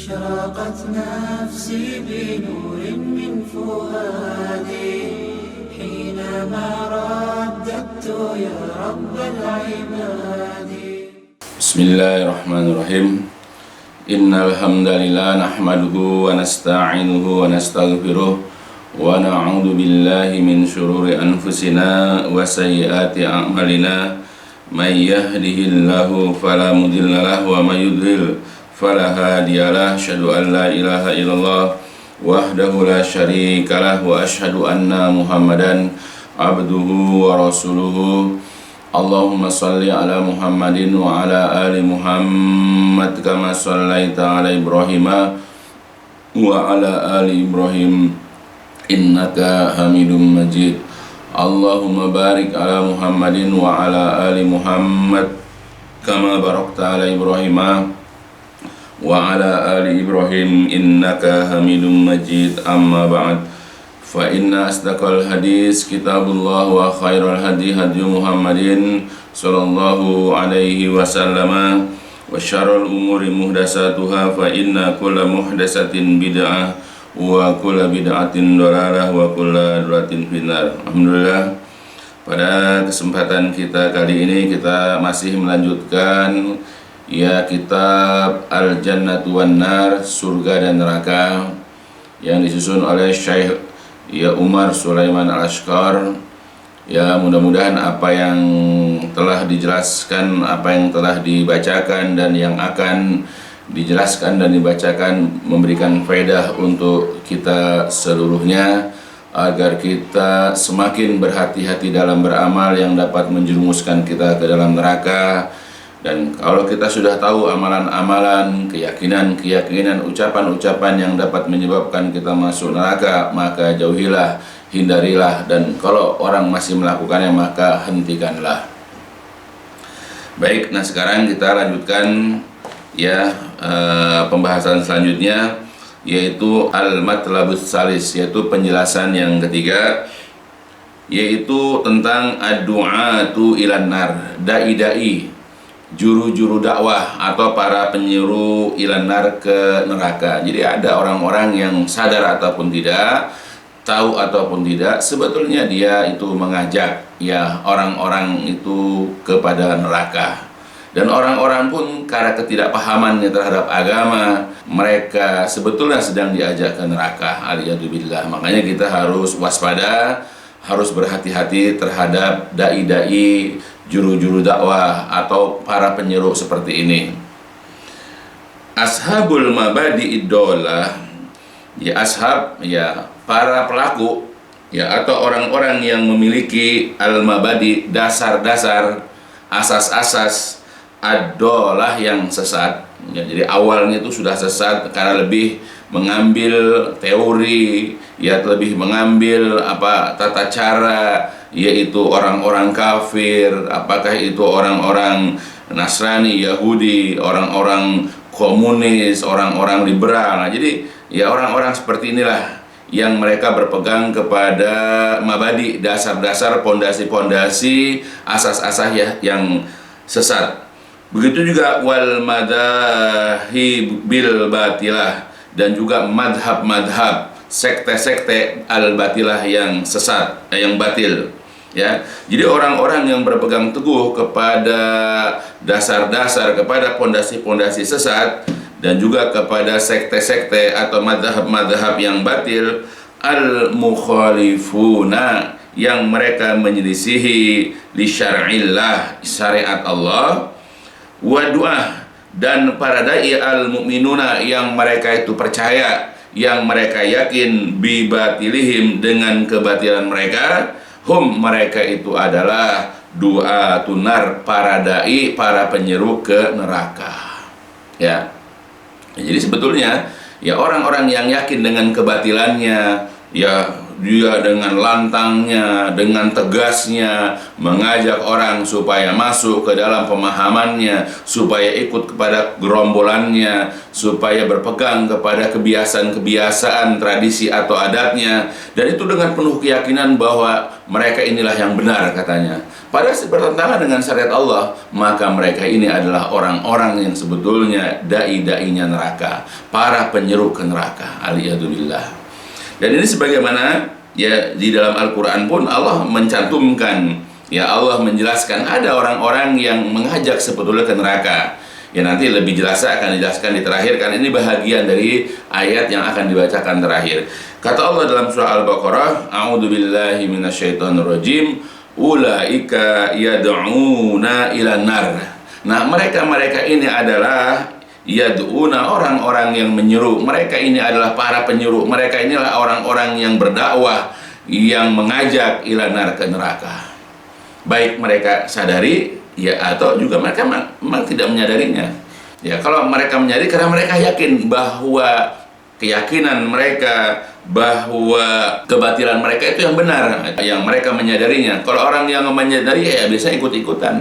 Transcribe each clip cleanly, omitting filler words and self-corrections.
أشرقت نفسي بنور من فؤادي حينما رددت يا رب العباد. بسم الله الرحمن الرحيم. Innal hamdalillah nahmaduhu wa nasta'inuhu wa nastaghfiruh wa na'udzu billahi min shururi anfusina wa sayyiati a'malina. May yahdihillahu fala mudilla lahu wa may yudlil fala hadiyalah. Asyhadu an la ilaha illallah wahdahu la syarikalah wa asyhadu anna Muhammadan abduhu wa rasuluhu. Allahumma salli ala Muhammadin wa ala ali Muhammad kama sallaita ala Ibrahim wa ala ali Ibrahim innaka Hamidum Majid. Allahumma barik ala Muhammadin wa ala ali Muhammad kama barakta ala Ibrahim wa ala ali Ibrahim innaka Hamidum Majid. Amma ba'd. Fa inna asdaqal hadis kitabullah wa khairal hadi hadi Muhammadin sallallahu alaihi wasallam wa syarrul umuri muhdatsatuha fa inna kulla muhdatsatin bid'ah wa kulla bid'atin dhalalah wa kulla dhalalatin finnar. Alhamdulillah, pada kesempatan kita kali ini kita masih melanjutkan kitab Al-Jannatu wan Nar, surga dan neraka, yang disusun oleh Syekh Umar Sulaiman Al-Ashqar. Mudah-mudahan apa yang telah dijelaskan, apa yang telah dibacakan dan yang akan dijelaskan dan dibacakan memberikan faedah untuk kita seluruhnya, agar kita semakin berhati-hati dalam beramal yang dapat menjerumuskan kita ke dalam neraka. Dan kalau kita sudah tahu amalan-amalan, keyakinan-keyakinan, ucapan-ucapan yang dapat menyebabkan kita masuk neraka, maka jauhilah, hindarilah, dan kalau orang masih melakukannya maka hentikanlah. Baik, nah sekarang kita lanjutkan pembahasan selanjutnya, yaitu al-matlabus salis, yaitu penjelasan yang ketiga, yaitu tentang ad-du'atu ilan nar, dai-dai, juru-juru dakwah atau para penyuruh ilanar ke neraka. Jadi ada orang-orang yang sadar ataupun tidak, tahu ataupun tidak, sebetulnya dia itu mengajak orang-orang itu kepada neraka. Dan orang-orang pun karena ketidakpahamannya terhadap agama, mereka sebetulnya sedang diajak ke neraka. Aliyadzubillah. Makanya kita harus waspada, harus berhati-hati terhadap dai-dai, juru-juru dakwah atau para penyeru seperti ini. Ashabul mabadi idolah, ashab, para pelaku, atau orang-orang yang memiliki al-mabadi, dasar-dasar, asas-asas, adolah yang sesat. Jadi awalnya itu sudah sesat karena lebih mengambil teori, lebih mengambil tata cara, yaitu orang-orang kafir, apakah itu orang-orang Nasrani, Yahudi, orang-orang komunis, orang-orang liberal. Nah, jadi orang-orang seperti inilah yang mereka berpegang kepada mabadi, dasar-dasar, pondasi-pondasi, asas-asas yang sesat. Begitu juga wal madahib bil batilah, dan juga madhab-madhab, sekte-sekte al-batilah yang sesat, yang batil. Jadi orang-orang yang berpegang teguh kepada dasar-dasar, kepada pondasi-pondasi sesat, dan juga kepada sekte-sekte atau madhab-madhab yang batil, al-mukhalifuna, yang mereka menyelisihi li syar'illah, syariat Allah, wa du'ah, dan para dai al-mu'minuna, yang mereka itu percaya, yang mereka yakin bibatilihim, dengan kebatilan mereka, hum, mereka itu adalah du'atun nar, para dai, para penyeru ke neraka. Jadi sebetulnya orang-orang yang yakin dengan kebatilannya, dia dengan lantangnya, dengan tegasnya mengajak orang supaya masuk ke dalam pemahamannya, supaya ikut kepada gerombolannya, supaya berpegang kepada kebiasaan-kebiasaan, tradisi atau adatnya, dan itu dengan penuh keyakinan bahwa mereka inilah yang benar katanya. Padahal bertentangan dengan syariat Allah, maka mereka ini adalah orang-orang yang sebetulnya dai-dainya neraka, para penyeru ke neraka. Aliyadzubillah. Dan ini sebagaimana ya di dalam Al-Quran pun Allah mencantumkan, ya Allah menjelaskan ada orang-orang yang mengajak sebetulnya ke neraka. Ya nanti lebih jelas akan dijelaskan di terakhir, kan ini bahagian dari ayat yang akan dibacakan terakhir. Kata Allah dalam surah Al-Baqarah, A'udzubillahi minasyaitonirrajim, ulaika yad'una ilan nar. Nah, mereka ini adalah yad'una, orang-orang yang menyeru. Mereka ini adalah para penyeru. Mereka inilah orang-orang yang berdakwah, yang mengajak ilan nar, ke neraka. Baik mereka sadari ya atau juga mereka memang tidak menyadarinya. Ya, kalau mereka menyadari karena mereka yakin bahwa keyakinan mereka bahwa kebatilan mereka itu yang benar, yang mereka menyadarinya. Kalau orang yang menyadari ya biasanya ikut-ikutan.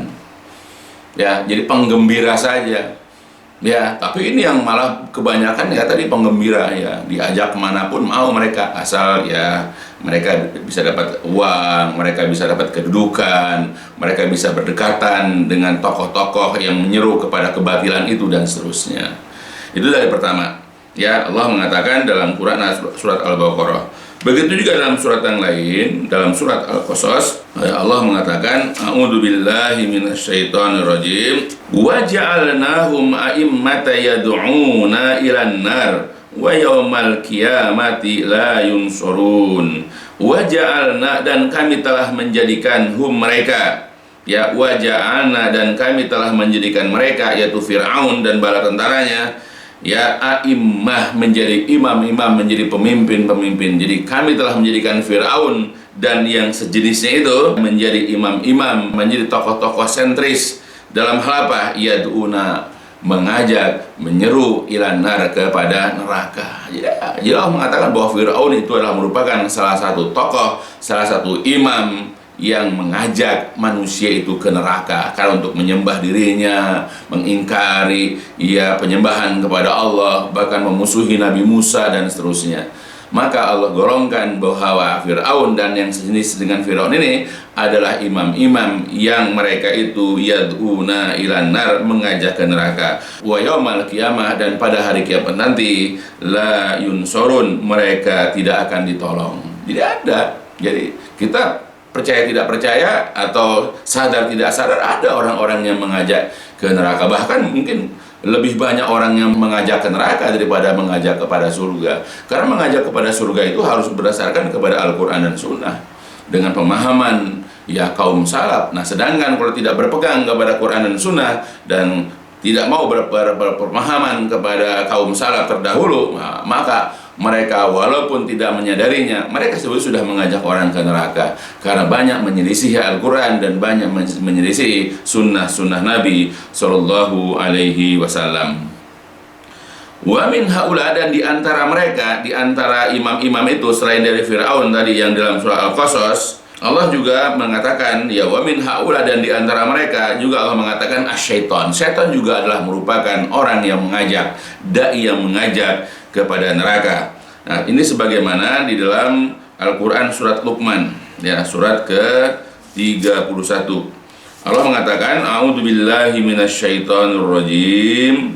Ya, jadi penggembira saja. Ya, tapi ini yang malah kebanyakan ya tadi penggembira, ya diajak kemanapun mau mereka, asal ya mereka bisa dapat uang, mereka bisa dapat kedudukan, mereka bisa berdekatan dengan tokoh-tokoh yang menyeru kepada kebatilan itu dan seterusnya. Itu dari pertama. Ya, Allah mengatakan dalam Quran surat Al-Baqarah. Begitu juga dalam surat yang lain, dalam surat Al-Qasas, Allah mengatakan, A'udzubillahi minasyaitonirrajim, wa ja'alnahum a'immata yad'una ilan nar wa yaumal qiyamati la yunsurun. Wa ja'alna, dan kami telah menjadikan mereka, ya wa ja'alna, dan kami telah menjadikan mereka, yaitu Fir'aun dan bala tentaranya, ya a'immah, menjadi imam-imam, menjadi pemimpin-pemimpin. Jadi kami telah menjadikan Fir'aun dan yang sejenisnya itu menjadi imam-imam, menjadi tokoh-tokoh sentris dalam hal apa? Yad'una, mengajak, menyeru ilan nar, kepada neraka. Jadi Allah mengatakan bahwa Fir'aun itu adalah merupakan salah satu tokoh, salah satu imam yang mengajak manusia itu ke neraka karena untuk menyembah dirinya, mengingkari ya penyembahan kepada Allah, bahkan memusuhi Nabi Musa dan seterusnya. Maka Allah golongkan bahwa Fir'aun dan yang sejenis dengan Fir'aun ini adalah imam-imam yang mereka itu yad'una ilan nar, mengajak ke neraka. Wa yaumal qiyamah, dan pada hari kiamat nanti la yunsurun, mereka tidak akan ditolong. Tidak ada. Jadi kita percaya tidak percaya atau sadar tidak sadar, ada orang-orang yang mengajak ke neraka. Bahkan mungkin lebih banyak orang yang mengajak ke neraka daripada mengajak kepada surga. Karena mengajak kepada surga itu harus berdasarkan kepada Al-Quran dan Sunnah, dengan pemahaman ya kaum salaf. Nah, sedangkan kalau tidak berpegang kepada Quran dan Sunnah dan tidak mau berpemahaman kepada kaum salaf terdahulu, nah, maka mereka walaupun tidak menyadarinya, mereka sebetulnya sudah mengajak orang ke neraka karena banyak menyelisihi Al-Quran dan banyak menyelisihi sunnah-sunnah Nabi Sallallahu Alaihi Wasallam. Wa min haula, dan di antara mereka, di antara imam-imam itu selain dari Fir'aun tadi yang dalam surah Al-Qasas, Allah juga mengatakan ya wa min haula, dan di antara mereka juga Allah mengatakan asyaiton. Syaitan juga adalah merupakan orang yang mengajak, dai yang mengajak kepada neraka. Nah, ini sebagaimana di dalam Al-Quran surat Luqman, ya surat ke-31. Allah mengatakan, A'udzubillahi minasyaitonirrajim.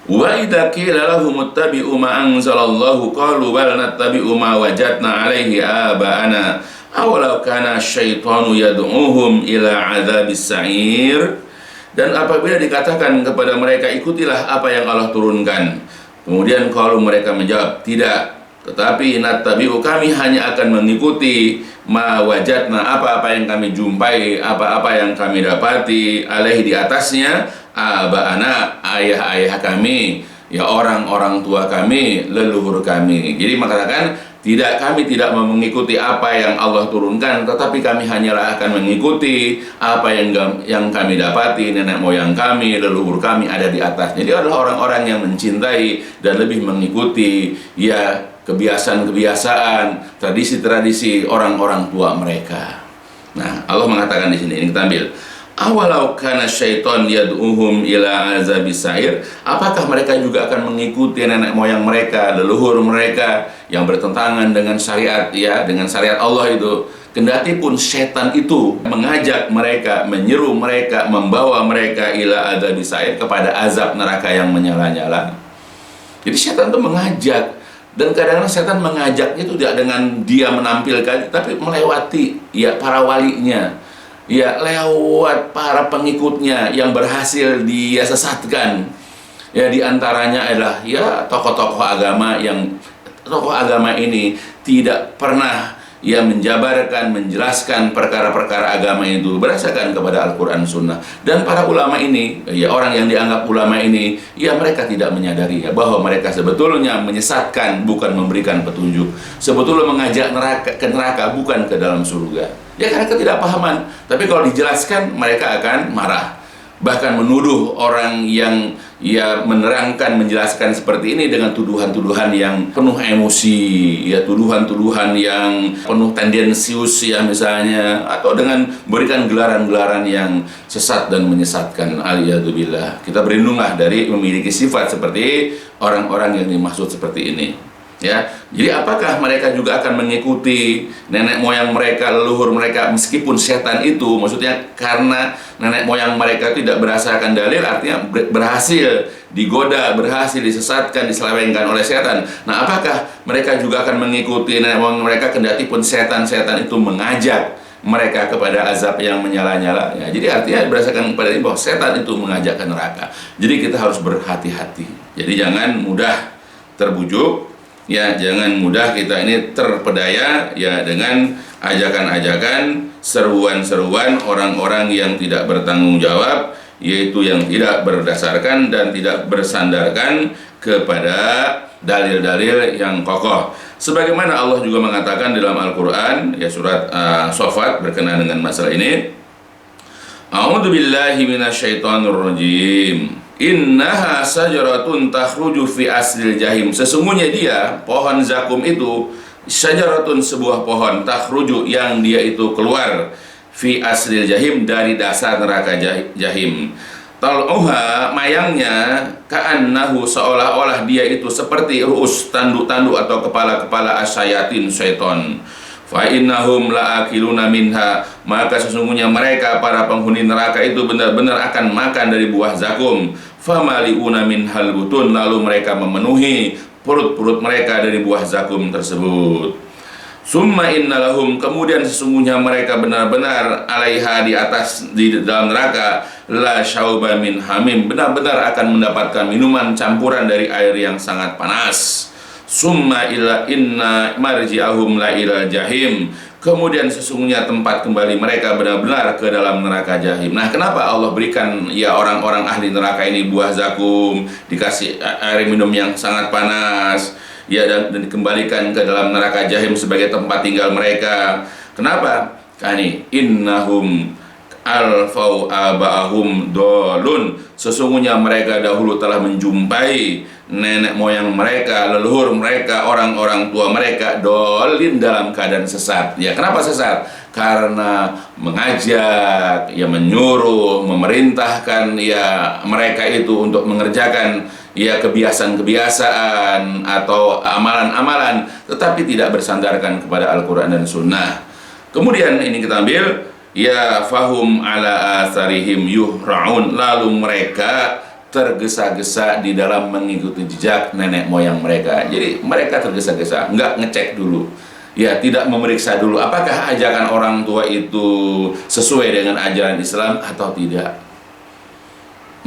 Wa idza qila lahum ittabi'u ma anzalallahu qalu bal nattabi'u ma wajadna 'alaihi aba'ana awalau kana asyaitanu yad'uhum ila 'adzabis sa'ir. Dan apabila dikatakan kepada mereka, ikutilah apa yang Allah turunkan, kemudian kalau mereka menjawab, tidak, tetapi nattabi'u, kami hanya akan mengikuti ma wajadna, apa-apa yang kami jumpai, apa-apa yang kami dapati, alaihi, di atasnya, aba'ana, ayah-ayah kami, ya orang-orang tua kami, leluhur kami. Jadi mengatakan tidak, kami tidak mengikuti apa yang Allah turunkan, tetapi kami hanyalah akan mengikuti apa yang kami dapati, nenek moyang kami, leluhur kami ada di atas. Jadi adalah orang-orang yang mencintai dan lebih mengikuti ya kebiasaan-kebiasaan, tradisi-tradisi orang-orang tua mereka. Nah, Allah mengatakan di sini, ini kita ambil. Awalau kana syaiton yad'uhum ila azabis sa'ir, apakah mereka juga akan mengikuti nenek moyang mereka, leluhur mereka yang bertentangan dengan syariat, ya, dengan syariat Allah itu. Kendati pun setan itu mengajak mereka, menyeru mereka, membawa mereka ila azabis sa'ir, kepada azab neraka yang menyala-nyala. Jadi setan itu mengajak, dan kadang-kadang setan mengajaknya itu tidak dengan dia menampilkan, tapi melewati ya para walinya, ya lewat para pengikutnya yang berhasil dia sesatkan. Ya, diantaranya adalah ya tokoh-tokoh agama yang tokoh agama ini tidak pernah ia menjabarkan, menjelaskan perkara-perkara agama itu berdasarkan kepada Al-Quran Sunnah. Dan para ulama ini, ya orang yang dianggap ulama ini, ya mereka tidak menyadari ya, bahwa mereka sebetulnya menyesatkan, bukan memberikan petunjuk. Sebetulnya mengajak ke neraka, bukan ke dalam surga. Ya karena ketidakpahaman. Tapi kalau dijelaskan, mereka akan marah. Bahkan menuduh orang yang ya menerangkan, menjelaskan seperti ini dengan tuduhan-tuduhan yang penuh emosi, ya tuduhan-tuduhan yang penuh tendensius ya misalnya, atau dengan berikan gelaran-gelaran yang sesat dan menyesatkan. Aliyadzubillah. Kita berlindunglah dari memiliki sifat seperti orang-orang yang dimaksud seperti ini. Ya, jadi apakah mereka juga akan mengikuti nenek moyang mereka, leluhur mereka, meskipun setan itu, maksudnya karena nenek moyang mereka tidak berdasarkan dalil, artinya berhasil digoda, berhasil disesatkan, diselewengkan oleh setan. Nah, apakah mereka juga akan mengikuti nenek moyang mereka, kendati pun setan-setan itu mengajak mereka kepada azab yang menyala-nyala? Ya, jadi artinya berdasarkan kepada ini bahwa setan itu mengajak ke neraka. Jadi kita harus berhati-hati. Jadi jangan mudah terbujuk. Ya, jangan mudah kita ini terpedaya ya dengan ajakan-ajakan, seruan-seruan orang-orang yang tidak bertanggung jawab, yaitu yang tidak berdasarkan dan tidak bersandarkan kepada dalil-dalil yang kokoh. Sebagaimana Allah juga mengatakan dalam Al-Quran, ya surat Shafat berkenaan dengan masalah ini. A'udzu billahi minasyaitonir rajim. Innaha sajaratun takhruju fi aslil jahim. Sesungguhnya dia, pohon zakum itu, sajaratun sebuah pohon, takhruju yang dia itu keluar, fi aslil jahim dari dasar neraka jahim. Tal'uha mayangnya, ka'annahu seolah-olah dia itu seperti ru'us, tanduk-tanduk atau kepala-kepala asyayatin syaiton. Fa innahum la'akiluna minha, maka sesungguhnya mereka para penghuni neraka itu benar-benar akan makan dari buah zakum. Famali'una minhal butun, lalu mereka memenuhi perut-perut mereka dari buah zakum tersebut. Summa innalahum, kemudian sesungguhnya mereka benar-benar alaiha, di atas, di dalam neraka, la syauba min hamim, benar-benar akan mendapatkan minuman campuran dari air yang sangat panas. Summa illa inna marji'ahum la ila jahim, kemudian sesungguhnya tempat kembali mereka benar-benar ke dalam neraka jahim. Nah, kenapa Allah berikan ya orang-orang ahli neraka ini buah zakum, dikasih air minum yang sangat panas, ya, dan dikembalikan ke dalam neraka jahim sebagai tempat tinggal mereka? Kenapa? Kani innahum alfau aba'ahum dolun, sesungguhnya mereka dahulu telah menjumpai nenek moyang mereka, leluhur mereka, orang-orang tua mereka, dolin, dalam keadaan sesat. Ya, kenapa sesat? Karena mengajak, ya menyuruh, memerintahkan ya mereka itu untuk mengerjakan ya kebiasaan-kebiasaan atau amalan-amalan, tetapi tidak bersandarkan kepada Al-Quran dan Sunnah. Kemudian ini kita ambil, ya fahum ala asarihim yuhra'un, lalu mereka tergesa-gesa di dalam mengikuti jejak nenek moyang mereka. Jadi mereka tergesa-gesa, nggak ngecek dulu, ya tidak memeriksa dulu apakah ajakan orang tua itu sesuai dengan ajaran Islam atau tidak.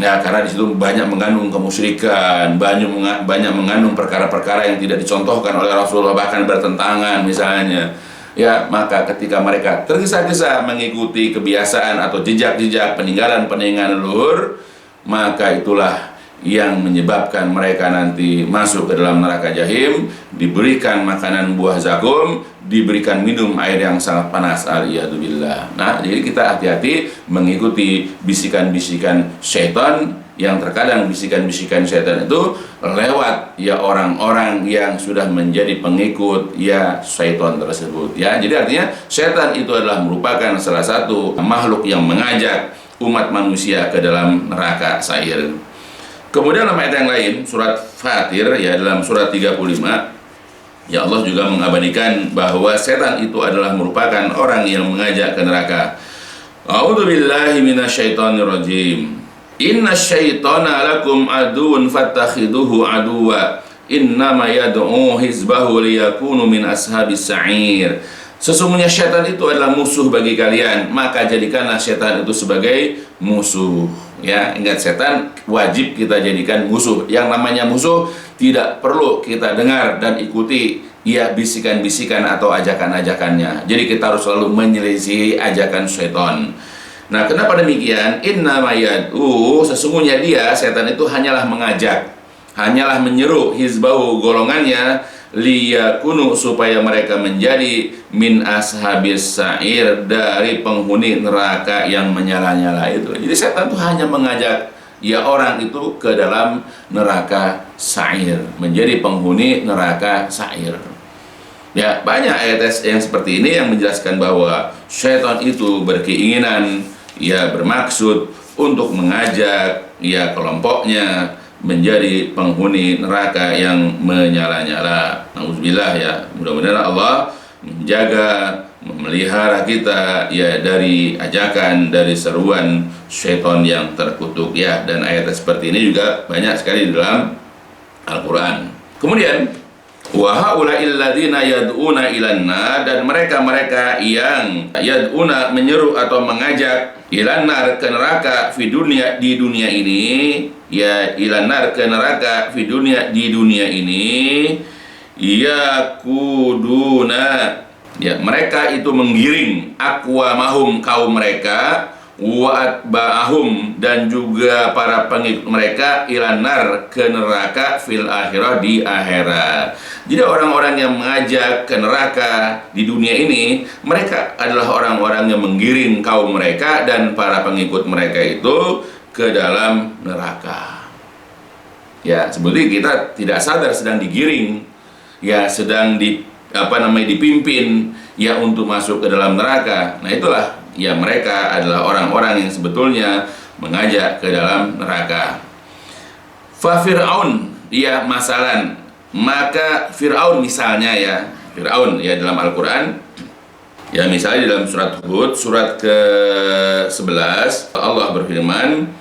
Nah, karena di situ banyak mengandung kemusyrikan, banyak mengandung perkara-perkara yang tidak dicontohkan oleh Rasulullah, bahkan bertentangan misalnya. Ya, maka ketika mereka tergesa-gesa mengikuti kebiasaan atau jejak-jejak peninggalan-peninggalan leluhur, maka itulah yang menyebabkan mereka nanti masuk ke dalam neraka jahim, diberikan makanan buah zakum, diberikan minum air yang sangat panas. Aliyadzubillah. Nah, jadi kita hati-hati mengikuti bisikan-bisikan syaitan yang terkadang bisikan-bisikan setan itu lewat ya orang-orang yang sudah menjadi pengikut ya syaitan tersebut ya. Jadi artinya setan itu adalah merupakan salah satu makhluk yang mengajak umat manusia ke dalam neraka sa'ir. Kemudian dalam ayat yang lain, surat Fatir ya, dalam surat 35, ya Allah juga mengabadikan bahwa setan itu adalah merupakan orang yang mengajak ke neraka. A'udzubillahi minasyaitonirrajim. Innasyaitona lakum aduun fattakhiduhu aduwa. Innama yad'u hizbahu liyakunu min ashabis sa'ir. Sesungguhnya syaitan itu adalah musuh bagi kalian, maka jadikanlah syaitan itu sebagai musuh. Ya, ingat, setan wajib kita jadikan musuh. Yang namanya musuh tidak perlu kita dengar dan ikuti ya bisikan-bisikan atau ajakan-ajakannya. Jadi kita harus selalu menyelisihi ajakan syaitan. Nah, kenapa demikian? Innama yad'u, sesungguhnya dia setan itu hanyalah mengajak, hanyalah menyeru hizbahu, golongannya, liyakunu, supaya mereka menjadi min ashabis sa'ir, dari penghuni neraka yang menyala-nyala itu. Jadi setan itu hanya mengajak ya orang itu ke dalam neraka sa'ir, menjadi penghuni neraka sa'ir. Ya, banyak ayat yang seperti ini yang menjelaskan bahwa syaitan itu berkeinginan ya bermaksud untuk mengajak ya kelompoknya menjadi penghuni neraka yang menyala-nyala. Nauzubillah ya. Mudah-mudahan Allah menjaga, memelihara kita ya dari ajakan, dari seruan syaitan yang terkutuk ya. Dan ayat seperti ini juga banyak sekali di dalam Al-Qur'an. Kemudian wa haula'il ladzina yad'una ilan nar, dan mereka-mereka yang yad'una, menyeru atau mengajak, ilan nar, ke neraka, fi dunia, di dunia ini ya, ilan nar, ke neraka, fi dunia, di dunia ini, yakuduna ya, mereka itu menggiring, aqwamahum, kaum mereka, wa atba'ahum, dan juga para pengikut mereka, ilan nar, ke neraka, fil akhirah, di akhirat. Jadi orang-orang yang mengajak ke neraka di dunia ini, mereka adalah orang-orang yang menggiring kaum mereka dan para pengikut mereka itu ke dalam neraka. Ya, sebenarnya kita tidak sadar sedang digiring, ya sedang dipimpin ya untuk masuk ke dalam neraka. Nah, itulah ya, mereka adalah orang-orang yang sebetulnya mengajak ke dalam neraka. Fa Fir'aun, ya masalan, maka Fir'aun misalnya ya, Fir'aun ya dalam Al-Quran ya, misalnya di dalam surat Hud, surat ke-11, Allah berfirman,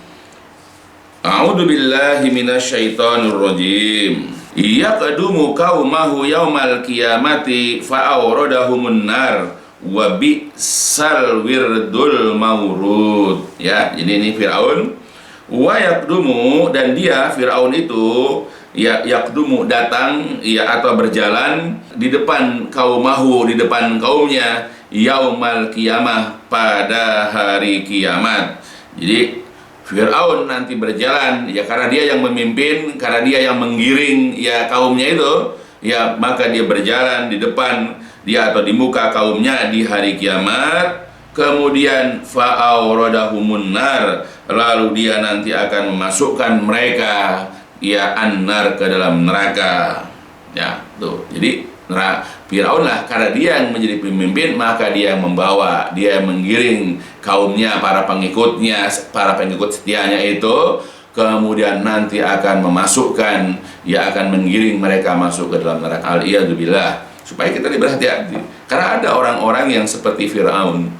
A'udzu billahi minasyaitonir rajim. Yaqdumu qaumahu yaumal qiyamati fa'awradahumun nar wa bi'sal wirdul maurud. Ya, jadi ini Firaun. Wa yaqdumu, dan dia Firaun itu ya, yaqdumu, datang ya atau berjalan di depan kaumahu, di depan kaumnya, yaumal qiyamah, pada hari kiamat. Jadi Fir'aun nanti berjalan ya, karena dia yang memimpin, karena dia yang menggiring ya kaumnya itu ya, maka dia berjalan di depan dia atau di muka kaumnya di hari kiamat. Kemudian fa'awradahumun nar, lalu dia nanti akan memasukkan mereka ya annar, ke dalam neraka. Ya, tuh. Jadi Firaun lah, karena dia yang menjadi pemimpin, maka dia yang membawa, dia yang menggiring kaumnya, para pengikutnya, para pengikut setianya itu, kemudian nanti akan memasukkan, ya akan menggiring mereka masuk ke dalam neraka. Al-iyadzubillah. Supaya kita berhati-hati, karena ada orang-orang yang seperti Firaun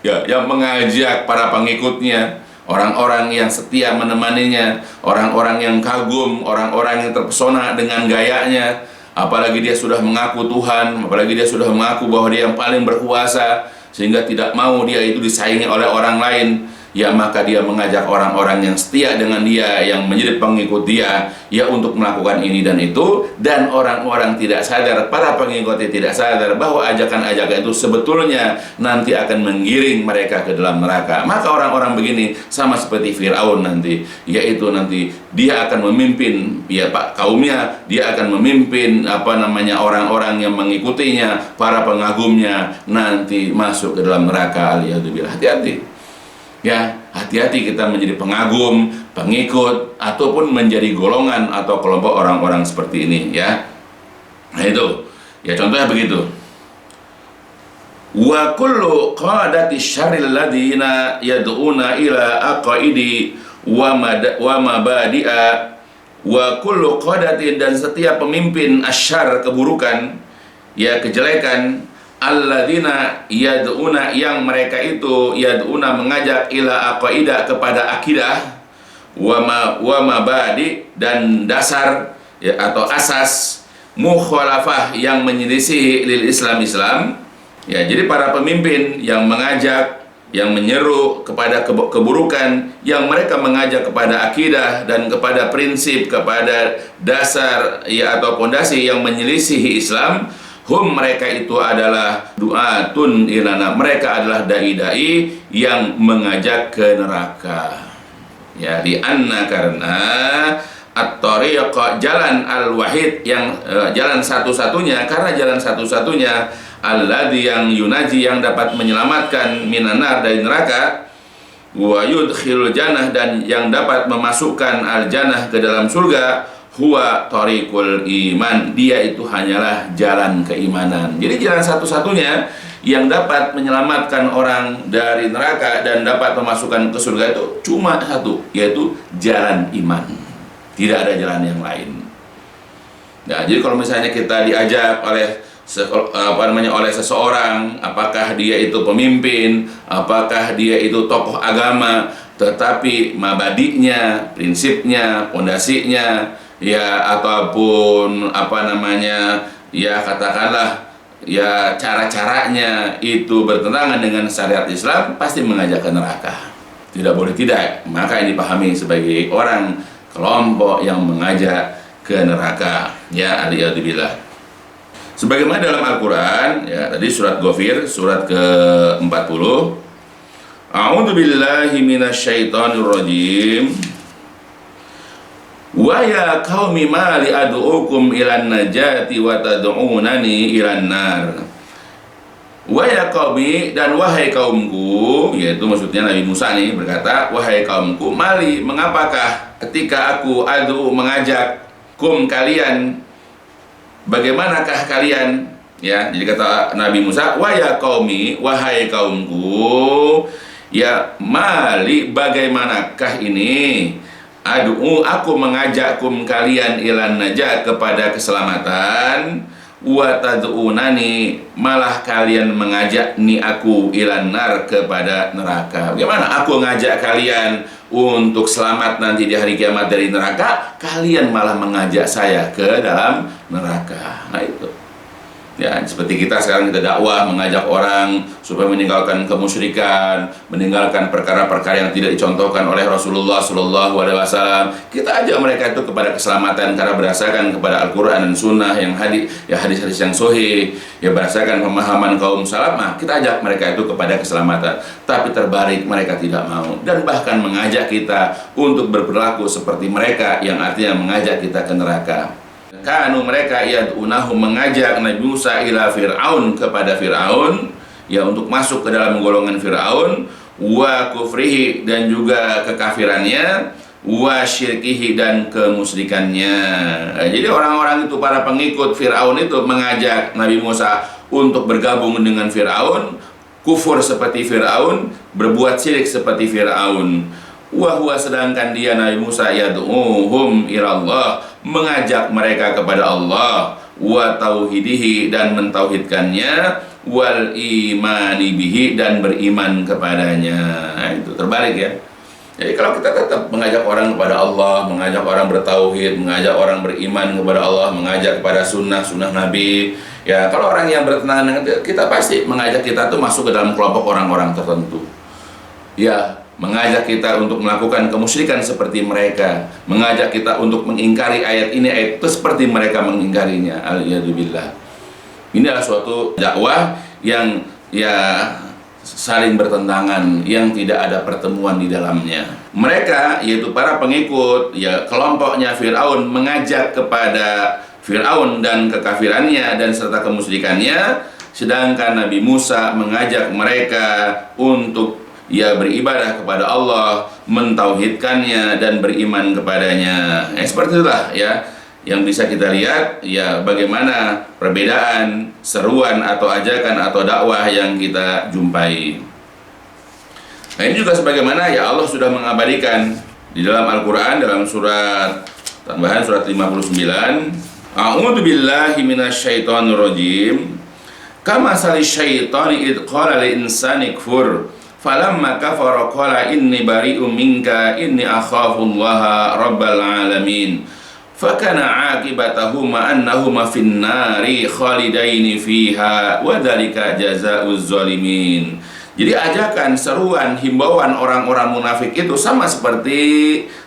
ya, yang mengajak para pengikutnya, orang-orang yang setia menemaninya, orang-orang yang kagum, orang-orang yang terpesona dengan gayanya. Apalagi dia sudah mengaku Tuhan, apalagi dia sudah mengaku bahwa dia yang paling berkuasa, sehingga tidak mau dia itu disaingi oleh orang lain. Ya, maka dia mengajak orang-orang yang setia dengan dia, yang menjadi pengikut dia, ya untuk melakukan ini dan itu. Dan orang-orang tidak sadar, para pengikutnya tidak sadar bahwa ajakan-ajakan itu sebetulnya nanti akan menggiring mereka ke dalam neraka. Maka orang-orang begini sama seperti Fir'aun nanti, yaitu nanti dia akan memimpin ya pak kaumnya, dia akan memimpin orang-orang yang mengikutinya, para pengagumnya, nanti masuk ke dalam neraka. Alhamdulillah. Hati-hati. Ya, hati-hati kita menjadi pengagum, pengikut, ataupun menjadi golongan atau kelompok orang-orang seperti ini, ya. Nah itu, ya contohnya begitu. Wa kullu qadati syarril ladina yad'una ila aqaidi wa mabadi'a wa kullu qadatin, dan setiap pemimpin asyar, keburukan, ya kejelekan, alladzina yad'una, yang mereka itu yad'una mengajak, ila aqaida, kepada akidah, wa mabadi, dan dasar, ya, atau asas, mukhalafah, yang menyelisih lil Islam. Ya, jadi para pemimpin yang mengajak, yang menyeru kepada keburukan, yang mereka mengajak kepada akidah dan kepada prinsip, kepada dasar, ya, atau pondasi yang menyelisihi Islam, mereka itu adalah du'atun ilana, mereka adalah dai-dai yang mengajak ke neraka. Ya, li'anna, karena at-tariq, jalan al-wahid, yang jalan satu-satunya, karena jalan satu-satunya, alladzi, yang yunaji, yang dapat menyelamatkan, minanar, dari neraka, wa yudkhilul jannah, dan yang dapat memasukkan al-jannah, ke dalam surga, huwa tariqul iman, dia itu hanyalah jalan keimanan. Jadi jalan satu-satunya yang dapat menyelamatkan orang dari neraka dan dapat memasukkan ke surga itu cuma satu, yaitu jalan iman. Tidak ada jalan yang lain. Nah, jadi kalau misalnya kita diajak oleh oleh seseorang, apakah dia itu pemimpin, apakah dia itu tokoh agama, tetapi mabadinya, prinsipnya, pondasinya, ya, ataupun ya katakanlah, ya, cara-caranya itu bertentangan dengan syariat Islam, pasti mengajak ke neraka. Tidak boleh tidak, maka ini dipahami sebagai orang, kelompok yang mengajak ke neraka. Ya, aliyadzubillah. Sebagaimana dalam Al-Quran, ya, tadi surat Ghafir, surat ke-40, A'udzu billahi minasyaitonir rajim. Wa ya qaumi ma li ad'ukum ilan najati wa tad'unani ilan nar. Wa ya qaumi, dan wahai kaumku, yaitu maksudnya Nabi Musa nih berkata, wahai kaumku, mali, mengapakah ketika aku mengajak kalian, bagaimanakah kalian, ya. Jadi kata Nabi Musa, wa ya qaumi, wahai kaumku, ya, mali, bagaimanakah ini, aku mengajak kalian ilan najat, kepada keselamatan, wa tad'unani, malah kalian mengajak aku ilan nar, kepada neraka. Bagaimana aku ngajak kalian untuk selamat nanti di hari kiamat dari neraka, kalian malah mengajak saya ke dalam neraka. Nah itu, ya, seperti kita sekarang, kita dakwah, mengajak orang supaya meninggalkan kemusyrikan, meninggalkan perkara-perkara yang tidak dicontohkan oleh Rasulullah SAW. Kita ajak mereka itu kepada keselamatan, karena berdasarkan kepada Al-Quran dan Sunnah yang hadis-hadis yang sahih, ya, berdasarkan pemahaman kaum salaf. Nah, kita ajak mereka itu kepada keselamatan. Tapi terbalik, mereka tidak mau, dan bahkan mengajak kita untuk berperilaku seperti mereka, yang artinya mengajak kita ke neraka. Kanu, mereka yad'unahu, mengajak Nabi Musa ila Fir'aun, kepada Fir'aun, ya, untuk masuk ke dalam golongan Fir'aun, wa kufrihi, dan juga kekafirannya, wa syirkihi, dan kemusyrikannya. Jadi orang-orang itu, para pengikut Fir'aun itu mengajak Nabi Musa untuk bergabung dengan Fir'aun, kufur seperti Fir'aun, berbuat syirik seperti Fir'aun. Wa huwa, sedangkan dia Nabi Musa yad'uhum ilallah, mengajak mereka kepada Allah, wa tauhidihi, dan mentauhidkannya, wal imani bihi, dan beriman kepadanya. Nah, itu terbalik, ya. Jadi kalau kita tetap mengajak orang kepada Allah, mengajak orang bertauhid, mengajak orang beriman kepada Allah, mengajak kepada sunnah Nabi, ya, kalau orang yang bertentangan dengan kita, pasti mengajak kita tuh masuk ke dalam kelompok orang-orang tertentu, ya, mengajak kita untuk melakukan kemusyrikan seperti mereka, mengajak kita untuk mengingkari ayat ini, ayat itu, seperti mereka mengingkarinya. Aliyadzubillah. Ini adalah suatu dakwah yang, ya, saling bertentangan, yang tidak ada pertemuan di dalamnya. Mereka, yaitu para pengikut, ya, kelompoknya Fir'aun, mengajak kepada Fir'aun dan kekafirannya dan serta kemusyrikannya, sedangkan Nabi Musa mengajak mereka untuk, ya beribadah kepada Allah, mentauhidkannya dan beriman kepadanya. Seperti itulah ya yang bisa kita lihat ya bagaimana perbedaan seruan atau ajakan atau dakwah yang kita jumpai. Nah, ini juga sebagaimana ya Allah sudah mengabadikan di dalam Al-Qur'an dalam surat tambahan surat 59, A'udzu billahi minasyaitonir rajim. Kama sali syaitani id qala lil insani kfur falamma kafara qala inni bari'um minka inni akhafullaha rabbal alamin fakana aqibatahuma annahuma finnari khalidaini fiha wa dzalika jazaa'uz zalimin. Jadi ajakan, seruan, himbauan orang-orang munafik itu sama seperti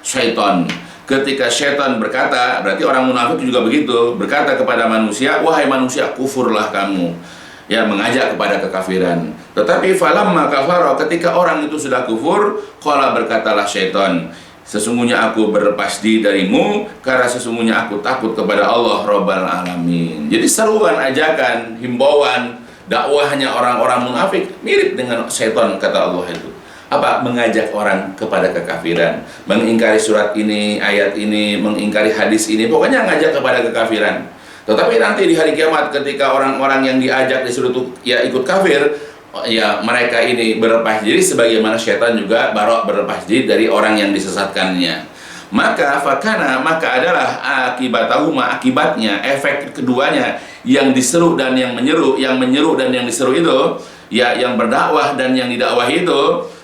syaitan. Ketika syaitan berkata, berarti orang munafik juga begitu, berkata kepada manusia, wahai manusia, kufurlah kamu. Ya, mengajak kepada kekafiran. Tetapi falamma kafara, ketika orang itu sudah kufur, qala berkatalah syaitan, sesungguhnya aku berlepas diri darimu karena sesungguhnya aku takut kepada Allah Rabbal Alamin. Jadi seruan, ajakan, himbauan, dakwahnya orang-orang munafik mirip dengan syaitan, kata Allah itu. Apa? Mengajak orang kepada kekafiran, mengingkari surat ini, ayat ini, mengingkari hadis ini, pokoknya ngajak kepada kekafiran. Tetapi nanti di hari kiamat ketika orang-orang yang diajak disuruh ya ikut kafir, ya mereka ini berlepas diri sebagaimana syaitan juga barok berlepas diri dari orang yang disesatkannya. Maka maka adalah akibatahuma, akibatnya, efek keduanya, yang diseru dan yang menyeru, dan yang diseru itu, ya yang berdakwah dan yang didakwahi itu,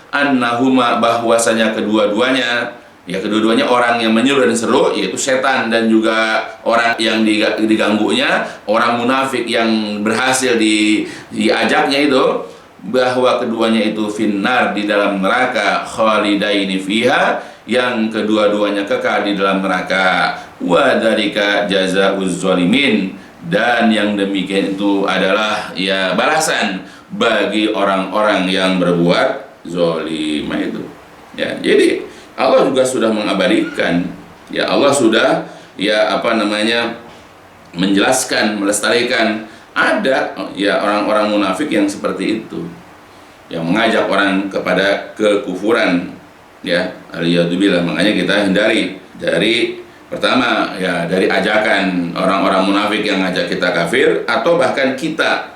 annahuma, bahwasanya kedua-duanya orang yang menyeru dan seru yaitu setan dan juga orang yang diganggunya, orang munafik yang berhasil diajaknya itu, bahwa keduanya itu finnar, di dalam neraka, khalidaini fiha, yang kedua-duanya kekal di dalam neraka, wa dzalika jazaa'uz zalimin, dan yang demikian itu adalah ya balasan bagi orang-orang yang berbuat zalim itu. Ya, jadi Allah juga sudah mengabadikan, ya Allah sudah menjelaskan, melestarikan. Ada ya orang-orang munafik yang seperti itu, yang mengajak orang kepada kekufuran, ya aliyadzubillah. Makanya kita hindari dari pertama ya dari ajakan orang-orang munafik yang ngajak kita kafir, atau bahkan kita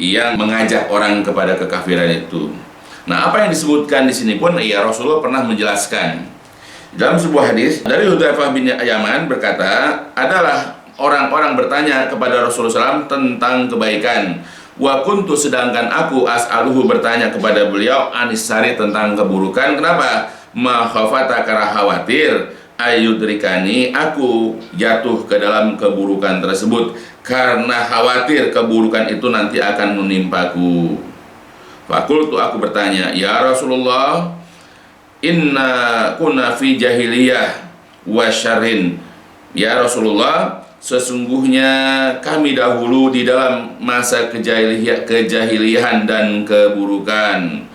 yang mengajak orang kepada kekafiran itu. Nah, apa yang disebutkan di sini pun ya Rasulullah pernah menjelaskan dalam sebuah hadis dari Hudzaifah bin Yaman berkata, adalah orang-orang bertanya kepada Rasulullah SAW tentang kebaikan. Wa kuntu, sedangkan aku as'aluhu, bertanya kepada beliau, anisari, tentang keburukan. Kenapa? Ma khafata, karena khawatir, ayudrikani, aku jatuh ke dalam keburukan tersebut, karena khawatir keburukan itu nanti akan menimpaku. Fakultu, aku bertanya, ya Rasulullah, inna kunna fi jahiliyah wa syarrin. Ya Rasulullah, sesungguhnya kami dahulu di dalam masa kejahiliahan dan keburukan.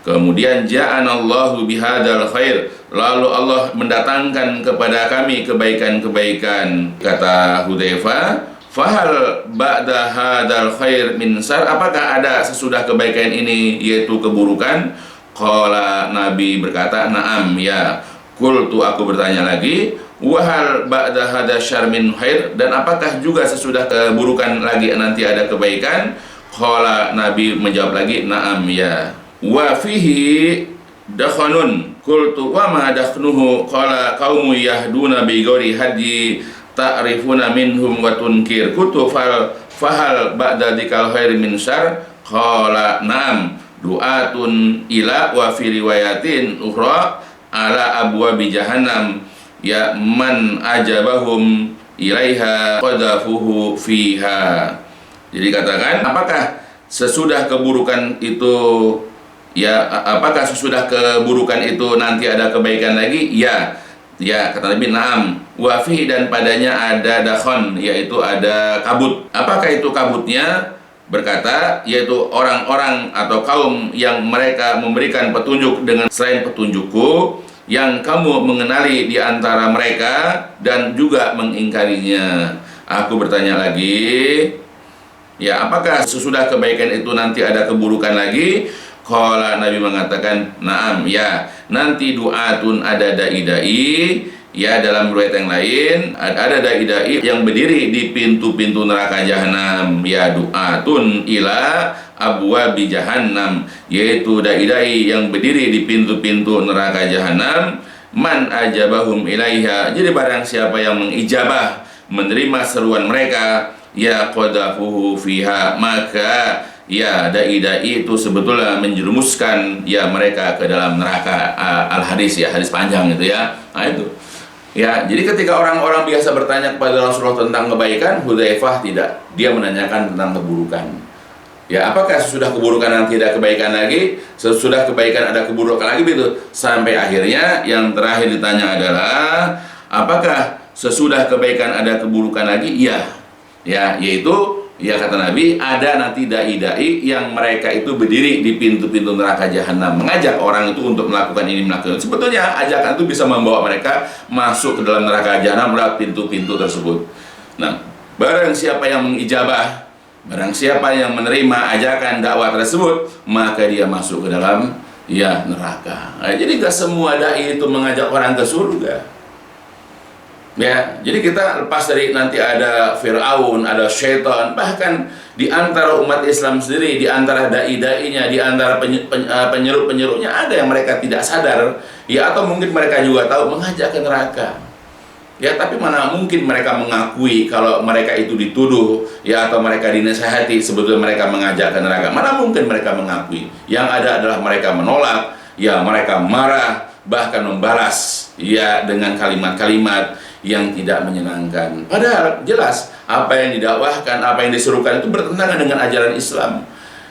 Kemudian ja'anallahu bihadzal khair, lalu Allah mendatangkan kepada kami kebaikan-kebaikan. Kata Hudzaifah, fahal ba'da hadzal khair min syarr, apakah ada sesudah kebaikan ini yaitu keburukan? Qala, Nabi berkata, na'am, ya. Qultu, aku bertanya lagi, wahal ba'da hadza syarr min khair, dan apakah juga sesudah keburukan lagi nanti ada kebaikan? Qala, Nabi menjawab lagi, na'am, ya. Wa fihi dakhanun. Qultu, wa ma dakhnuhu? Qala, qaumu yahduna bi ghairi hadi ta'rifuna minhum wa tunkir. Qultu, fahal ba'da dzikal khair min syarr? Qala, na'am, du'atun ila, wa fi riwayatin ukhra ala abwabi jahannam, ya man ajabahum ilaiha qadafuhu fiha. Jadi katakan, apakah sesudah keburukan itu, ya apakah sesudah keburukan itu nanti ada kebaikan lagi? Ya, ya, kata Nabi, na'am. Wa fihi, dan padanya ada dakhon, yaitu ada kabut. Apakah itu kabutnya? Berkata, yaitu orang-orang atau kaum yang mereka memberikan petunjuk dengan selain petunjukku, yang kamu mengenali di antara mereka dan juga mengingkarinya. Aku bertanya lagi, ya apakah sesudah kebaikan itu nanti ada keburukan lagi? Qala, Nabi mengatakan, "Na'am, ya, nanti du'atun, ada dai-dai." Ya, dalam riwayat yang lain ada dai-dai yang berdiri di pintu-pintu neraka jahanam. Ya, du'atun ila abwabi jahannam, yaitu dai-dai yang berdiri di pintu-pintu neraka jahanam. Man ajabahum ilaiha, jadi barang siapa yang mengijabah, menerima seruan mereka, ya qadafuhu fiha, maka ya dai-dai itu sebetulnya menjerumuskan ya mereka ke dalam neraka. Al-hadis, ya, hadis panjang itu ya. Nah itu ya, jadi ketika orang-orang biasa bertanya kepada Rasulullah tentang kebaikan, Hudzaifah tidak, dia menanyakan tentang keburukan. Ya, apakah sesudah keburukan yang tidak kebaikan lagi, sesudah kebaikan ada keburukan lagi, begitu. Sampai akhirnya yang terakhir ditanya adalah, apakah sesudah kebaikan ada keburukan lagi? Iya. Ya, yaitu ya kata Nabi, ada nanti dai-dai yang mereka itu berdiri di pintu-pintu neraka jahanam, mengajak orang itu untuk melakukan ini, melakukan itu. Sebetulnya ajakan itu bisa membawa mereka masuk ke dalam neraka jahanam lewat pintu-pintu tersebut. Nah, barang siapa yang mengijabah, barang siapa yang menerima ajakan dakwah tersebut, maka dia masuk ke dalam ya neraka. Nah, jadi gak semua dai itu mengajak orang ke surga. Ya, jadi kita lepas dari nanti ada Fir'aun, ada syaitan, bahkan di antara umat Islam sendiri, di antara dai-dainya, di antara penyeru-penyeruknya, ada yang mereka tidak sadar, ya, atau mungkin mereka juga tahu mengajak ke neraka. Ya, tapi mana mungkin mereka mengakui kalau mereka itu dituduh, ya, atau mereka dinasihati sebetulnya mereka mengajak ke neraka. Mana mungkin mereka mengakui. Yang ada adalah mereka menolak, ya, mereka marah, bahkan membalas ya dengan kalimat-kalimat yang tidak menyenangkan. Padahal jelas apa yang didakwahkan, apa yang disuruhkan itu bertentangan dengan ajaran Islam.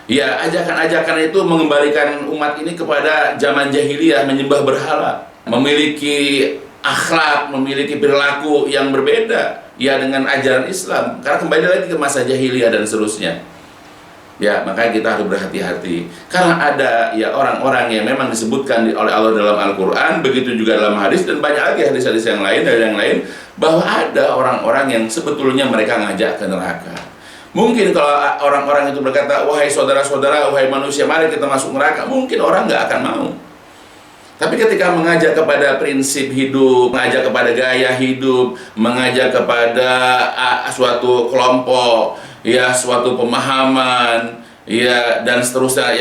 Ya, ajakan-ajakan itu mengembalikan umat ini kepada zaman jahiliyah, menyembah berhala, memiliki akhlak, memiliki perilaku yang berbeda ya dengan ajaran Islam, karena kembali lagi ke masa jahiliyah dan seterusnya. Ya, makanya kita harus berhati-hati, karena ada ya orang-orang yang memang disebutkan oleh Allah dalam Al-Quran, begitu juga dalam hadis, dan banyak lagi hadis-hadis yang lain dari yang lain, bahwa ada orang-orang yang sebetulnya mereka ngajak ke neraka. Mungkin kalau orang-orang itu berkata, wahai saudara-saudara, wahai manusia, mari kita masuk neraka, mungkin orang nggak akan mau. Tapi ketika mengajak kepada prinsip hidup, mengajak kepada gaya hidup, mengajak kepada suatu kelompok, ya, suatu pemahaman, ya, dan seterusnya,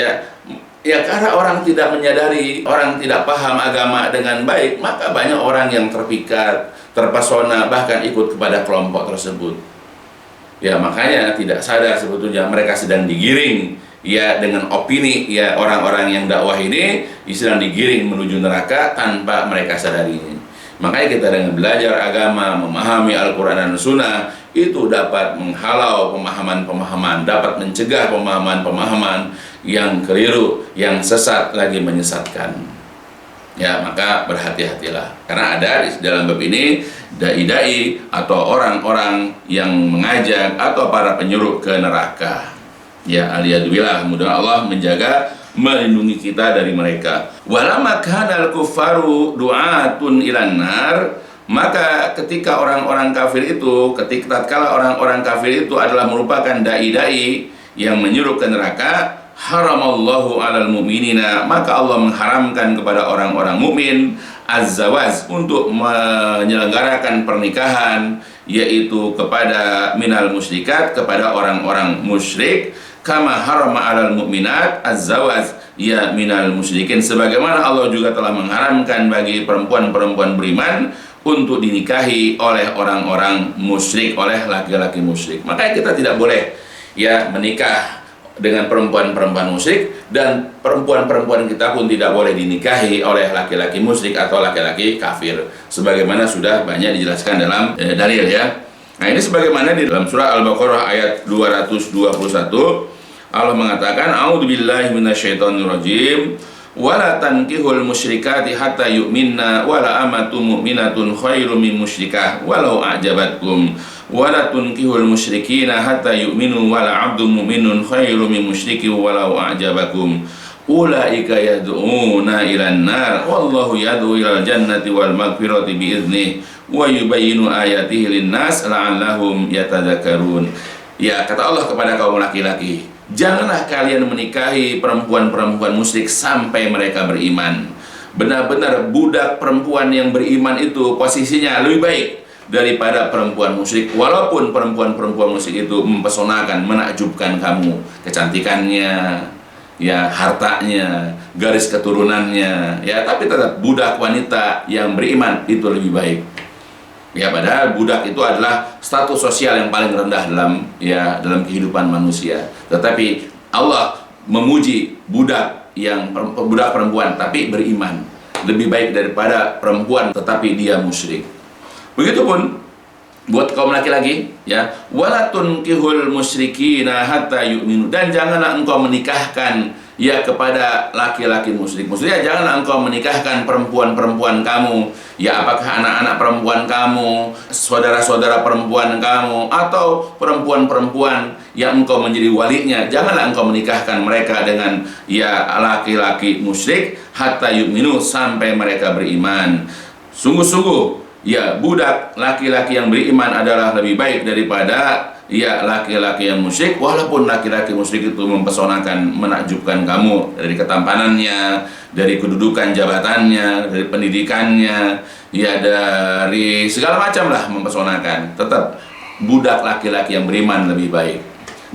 ya, karena orang tidak menyadari, orang tidak paham agama dengan baik, maka banyak orang yang terpikat, terpesona, bahkan ikut kepada kelompok tersebut. Ya, makanya tidak sadar sebetulnya mereka sedang digiring, ya, dengan opini ya orang-orang yang dakwah ini sedang digiring menuju neraka tanpa mereka sadari ini. Makanya kita dengan belajar agama, memahami Al-Quran dan Sunnah, itu dapat menghalau pemahaman-pemahaman, dapat mencegah pemahaman-pemahaman yang keliru, yang sesat lagi menyesatkan. Ya, maka berhati-hatilah, karena ada di dalam bab ini dai-dai atau orang-orang yang mengajak atau para penyuruh ke neraka. Ya, aliyadzubillah, mudah Allah menjaga, melindungi kita dari mereka. Walamma kanal kufaru du'atun ilan nar, maka ketika orang-orang kafir itu, ketika tatkala orang-orang kafir itu adalah merupakan dai-dai yang menyuruh ke neraka, haramallahu alal mu'minina, maka Allah mengharamkan kepada orang-orang mukmin az-zawaj, untuk menyelenggarakan pernikahan, yaitu kepada minal musyrikat, kepada orang-orang musyrik, kama harama alal mu'minat az-zawaj ya minal musyrikin, sebagaimana Allah juga telah mengharamkan bagi perempuan-perempuan beriman untuk dinikahi oleh orang-orang musyrik, oleh laki-laki musyrik. Makanya kita tidak boleh ya menikah dengan perempuan-perempuan musyrik, dan perempuan-perempuan kita pun tidak boleh dinikahi oleh laki-laki musyrik atau laki-laki kafir, sebagaimana sudah banyak dijelaskan dalam dalil ya. Nah, ini sebagaimana di dalam surah Al-Baqarah ayat 221, Allah mengatakan, a'udzubillahi minasyaitonirrajim, wala tankihul musyrikati hatta yu'minna, wala amatun mu'minatun khairum min musyrikah walau a'jabatkum, wala tunkihul musyrikina hatta yu'minu, wala 'abdun mu'minun khairum min musyrikin walau a'jabakum, ulaika yad'una ilan nar wallahu yad'u ilal jannati wal maghfirati biiznih wa yubayyinu ayatihi linnas la'allahum yatadzakkarun. Ya, kata Allah kepada kaum laki-laki, Janganlah kalian menikahi perempuan-perempuan musyrik sampai mereka beriman. Benar-benar budak perempuan yang beriman itu posisinya lebih baik daripada perempuan musyrik, walaupun perempuan-perempuan musyrik itu mempesonakan, menakjubkan kamu, kecantikannya, ya hartanya, garis keturunannya, ya, tapi tetap budak wanita yang beriman itu lebih baik. Ya, padahal budak itu adalah status sosial yang paling rendah dalam kehidupan manusia. Tetapi Allah memuji budak perempuan tapi beriman lebih baik daripada perempuan tetapi dia musyrik. Begitupun buat kaum laki-laki, ya, wala tunkihul musyrikina hatta yu'minu, dan janganlah engkau menikahkan ya kepada laki-laki musyrik. Maksudnya janganlah engkau menikahkan perempuan-perempuan kamu, ya, apakah anak-anak perempuan kamu, saudara-saudara perempuan kamu, atau perempuan-perempuan yang engkau menjadi walinya, janganlah engkau menikahkan mereka dengan ya laki-laki musyrik hatta yu'minu, sampai mereka beriman. Sungguh-sungguh ya budak laki-laki yang beriman adalah lebih baik daripada ya laki-laki yang musyrik, walaupun laki-laki musyrik itu mempesonakan, menakjubkan kamu dari ketampanannya, dari kedudukan jabatannya, dari pendidikannya, ya dari segala macam lah mempesonakan. Tetap budak laki-laki yang beriman lebih baik.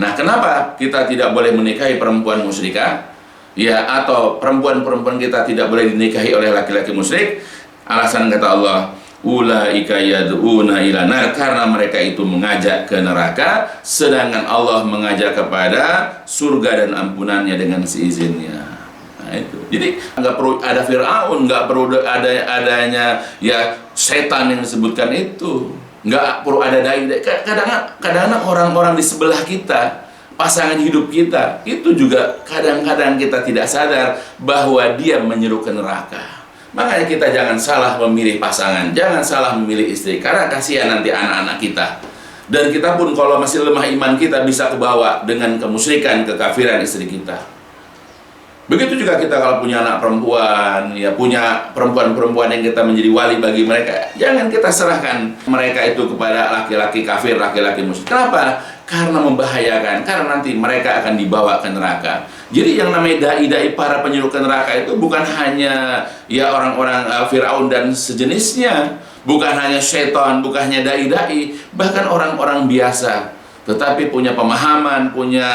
Nah, kenapa kita tidak boleh menikahi perempuan musyrikah? Ya, atau perempuan-perempuan kita tidak boleh dinikahi oleh laki-laki musyrik? Alasan kata Allah, ulaika yad'una ila nar, karena mereka itu mengajak ke neraka, sedangkan Allah mengajak kepada surga dan ampunannya dengan seizinnya. Nah, itu. Jadi nggak perlu ada Fir'aun, nggak perlu adanya ya setan yang disebutkan itu, nggak perlu ada dai. Kadang-kadang orang-orang di sebelah kita, pasangan hidup kita, itu juga kadang-kadang kita tidak sadar bahwa dia menyeru ke neraka. Makanya kita jangan salah memilih pasangan, jangan salah memilih istri, karena kasihan nanti anak-anak kita. Dan kita pun kalau masih lemah iman kita bisa kebawa dengan kemusyrikan, kekafiran istri kita. Begitu juga kita kalau punya anak perempuan, ya punya perempuan-perempuan yang kita menjadi wali bagi mereka, jangan kita serahkan mereka itu kepada laki-laki kafir, laki-laki musyrik. Kenapa? Karena membahayakan, karena nanti mereka akan dibawa ke neraka. Jadi yang namanya dai-dai, para penyuruh ke neraka itu bukan hanya ya orang-orang Fir'aun dan sejenisnya, bukan hanya syaitan, bukan hanya dai-dai, bahkan orang-orang biasa, tetapi punya pemahaman, punya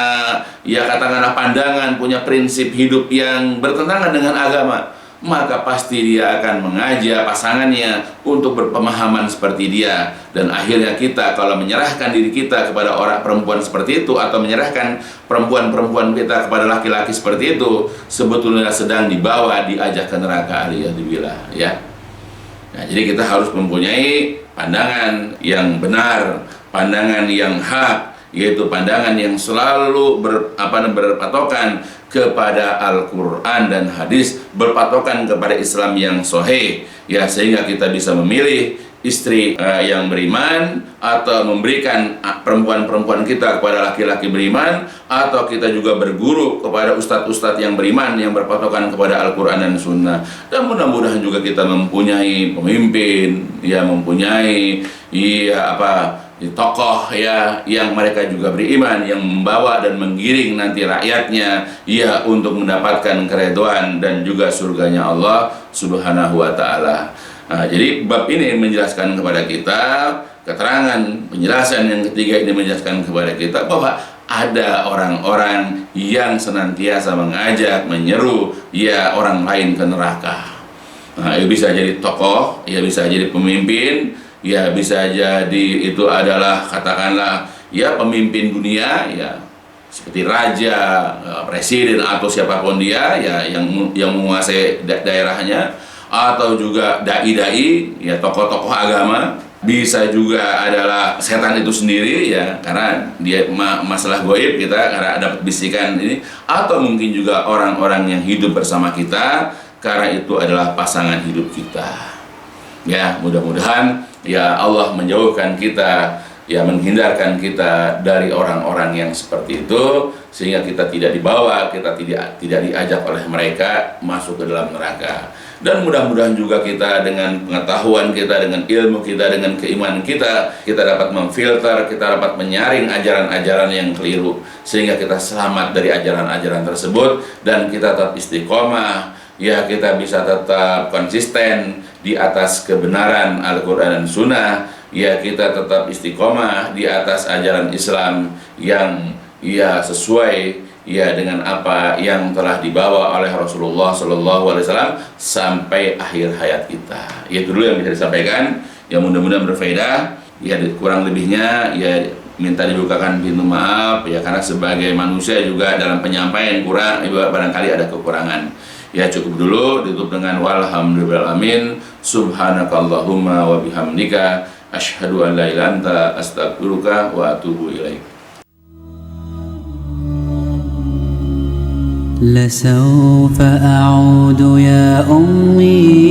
ya katakanlah pandangan, punya prinsip hidup yang bertentangan dengan agama, maka pasti dia akan mengajak pasangannya untuk berpemahaman seperti dia. Dan akhirnya kita kalau menyerahkan diri kita kepada orang perempuan seperti itu, atau menyerahkan perempuan-perempuan kita kepada laki-laki seperti itu, sebetulnya sedang dibawa, diajak ke neraka, aliyadzubillah, ya. Nah, jadi kita harus mempunyai pandangan yang benar, pandangan yang hak, yaitu pandangan yang selalu berpatokan kepada Al-Quran dan hadis, berpatokan kepada Islam yang sahih, ya, sehingga kita bisa memilih istri yang beriman, atau memberikan perempuan-perempuan kita kepada laki-laki beriman, atau kita juga berguru kepada ustadz-ustadz yang beriman, yang berpatokan kepada Al-Quran dan Sunnah. Dan mudah-mudahan juga kita mempunyai pemimpin, ya, mempunyai tokoh ya yang mereka juga beriman, yang membawa dan menggiring nanti rakyatnya ya untuk mendapatkan keridhaan dan juga surganya Allah Subhanahu wa taala. Nah, jadi bab ini menjelaskan kepada kita, keterangan penjelasan yang ketiga ini menjelaskan kepada kita bahwa ada orang-orang yang senantiasa mengajak, menyeru ya orang lain ke neraka. Nah, itu bisa jadi tokoh, ya bisa jadi pemimpin, ya bisa jadi itu adalah katakanlah ya pemimpin dunia, ya seperti raja, presiden atau siapapun dia ya yang menguasai daerahnya, atau juga dai-dai, ya tokoh-tokoh agama. Bisa juga adalah setan itu sendiri, ya, karena dia masalah goib kita karena dapat bisikan ini, atau mungkin juga orang-orang yang hidup bersama kita karena itu adalah pasangan hidup kita. Ya, mudah-mudahan ya Allah menjauhkan kita, ya menghindarkan kita dari orang-orang yang seperti itu, sehingga kita tidak dibawa, kita tidak diajak oleh mereka masuk ke dalam neraka. Dan mudah-mudahan juga kita dengan pengetahuan kita, dengan ilmu kita, dengan keimanan kita dapat memfilter, kita dapat menyaring ajaran-ajaran yang keliru, sehingga kita selamat dari ajaran-ajaran tersebut, dan kita tetap istiqomah, ya kita bisa tetap konsisten di atas kebenaran Al-Quran dan Sunnah, ya kita tetap istiqomah di atas ajaran Islam yang ya sesuai ya dengan apa yang telah dibawa oleh Rasulullah SAW sampai akhir hayat kita. Itu dulu yang bisa disampaikan, yang mudah-mudahan berfaedah. Ya kurang lebihnya ya minta dibukakan pintu maaf ya, karena sebagai manusia juga dalam penyampaian kurang, barangkali ada kekurangan. Ya cukup dulu, ditutup dengan walhamdulillahirrahmanirrahim. Subhanakallahumma wa bihamdika asyhadu an la ilaha illa anta astaghfiruka wa atubu ilaik. لسوف أعود يا أمي